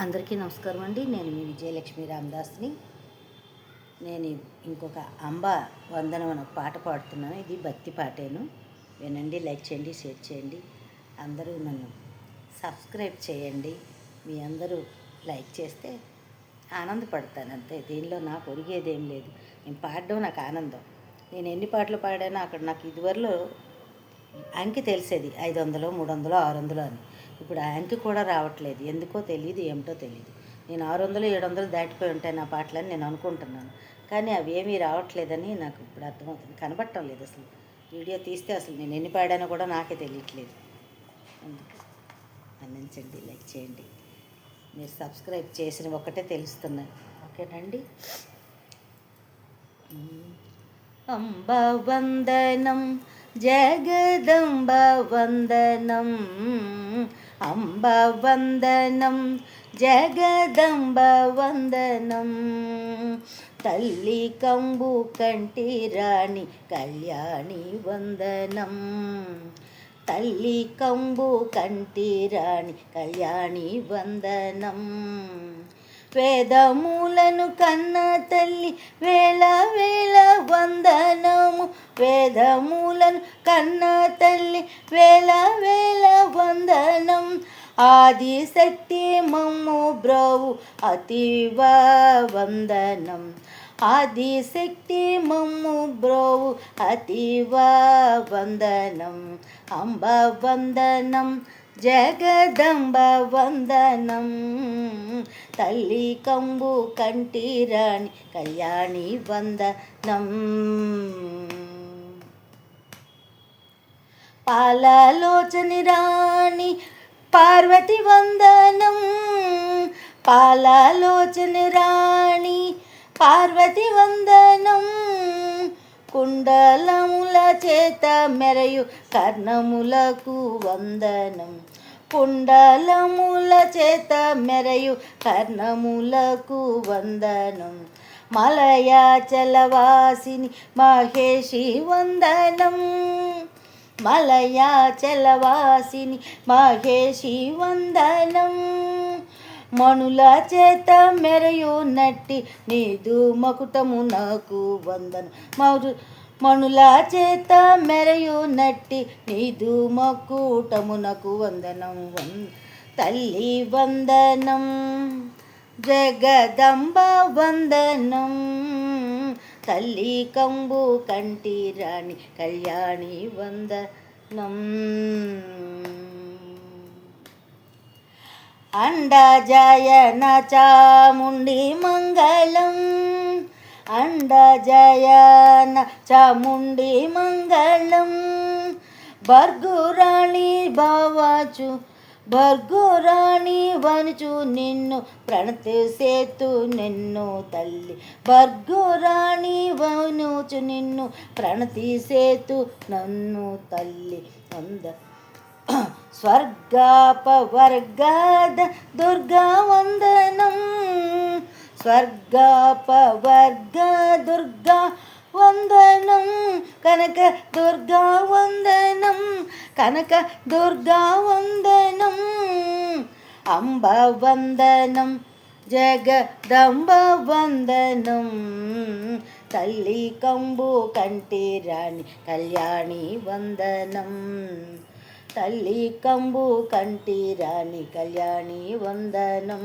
అందరికీ నమస్కారం అండి. నేను మీ విజయలక్ష్మి రామదాస్ని. నేను ఇంకొక అంబ వందనం అని ఒక పాట పాడుతున్నాను. ఇది భక్తి పాటేను. వినండి, లైక్ చేయండి, షేర్ చేయండి. అందరూ నన్ను సబ్స్క్రైబ్ చేయండి. మీ అందరూ లైక్ చేస్తే ఆనందపడతాను అంతే. దీనిలో నాకు ఒరిగేదేం లేదు. నేను పాడడం నాకు ఆనందం. నేను ఎన్ని పాటలు పాడానో అక్కడ నాకు ఇదివరలో అంకి తెలిసేది 500, 300, 600 అని. ఇప్పుడు ఆ అంకి కూడా రావట్లేదు. ఎందుకో తెలియదు, ఏమిటో తెలియదు. నేను 600, 700 దాటిపోయి ఉంటాయి నా పాటలని నేను అనుకుంటున్నాను. కానీ అవి ఏమీ రావట్లేదని నాకు ఇప్పుడు అర్థమవుతుంది. కనబడటం లేదు అసలు. వీడియో తీస్తే అసలు నేను ఎన్ని పాడానో కూడా నాకే తెలియట్లేదు. అందుకు అందించండి, లైక్ చేయండి. మీరు సబ్స్క్రైబ్ చేసిన ఒకటే తెలుస్తున్నాయి. ఓకేనండి. అంబ వందనం, జగదంబ వందనం, అంబ వందనం, జగదంబ వందనం, తల్లి కంబు కంటి రాణి కళ్యాణి వందనం, తల్లి కంబు కంటి రాణి కళ్యాణి వందనం, వేదములను కన్న తల్లి వేళ వేళ వందనము, వేదములను కన్న తల్లి వేళ వేళ వందనం, ఆదిశక్తి మమ్ము బ్రోవు అతివ వందనం, ఆదిశక్తి మమ్ము బ్రోవు అతివ వందనం, అంబ వందనం, జగదంబ వందనం, తల్లి కంబు కంటి రాణి కళ్యాణి వందనం, పాలలోచని రాణి పార్వతి వందనం, పాలలోచని రాణి పార్వతి వందనం, కుండలముల చేత మెరయు కర్ణములకు వందనం, కుండలముల చేత మెరయు కర్ణములకు వందనం, మలయాచలవాసిని మహేషి వందనం, మలయాచలవాసిని మహేషి వందనం, మణుల చేత మెరయు నట్టి నీదు మకుటము నాకు వందనం, మణుల చేత మెరయు నట్టి నీదు మకుటమునకు వందనం, తల్లి వందనం, జగదంబ వందనం, తల్లి కంబు కంటి రాణి కళ్యాణి వందనం, అండజయన చాముండి మంగళం, అండజయన చాముండి మంగళం, భర్గురాణి భావాచు భర్గురాణి వనుచు నిన్ను ప్రణతి సేతు నిన్ను తల్లి, భర్గురాణి వనుచు నిన్ను ప్రణతి సేతు నన్ను తల్లి వంద, స్వర్గాపవర్గాద దుర్గా వందనం, స్వర్గాపవర్గ దుర్గా వందనం, కనక దుర్గా వందనం, కనక దుర్గా వందనం, అంబ వందనం, జగదంబ వందనం, తల్లి కంబు కంటి రాణి కళ్యాణి వందనం, తల్లి కంబు కంటి రాణి కళ్యాణి వందనం,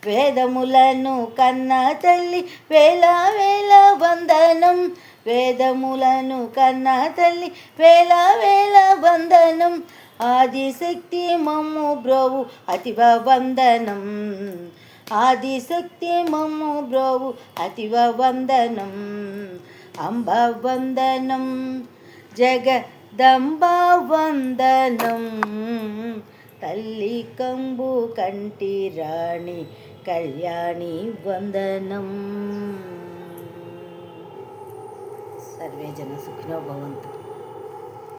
వేదములను కన్న తల్లి వేళ వేళ వందనం, వేదములను కన్న తల్లి వేళ వేళ వందనం, ఆదిశక్తి మమ్ము బ్రోవు అతివ వందనం, ఆదిశక్తి మమ్ము బ్రోవు అతివ వందనం, అంబ వందనం, జగదంబ వందనం, తల్లి కంబు కంటి రాణి కళ్యాణి వందనం. సర్వే జన సుఖినో భవంతు.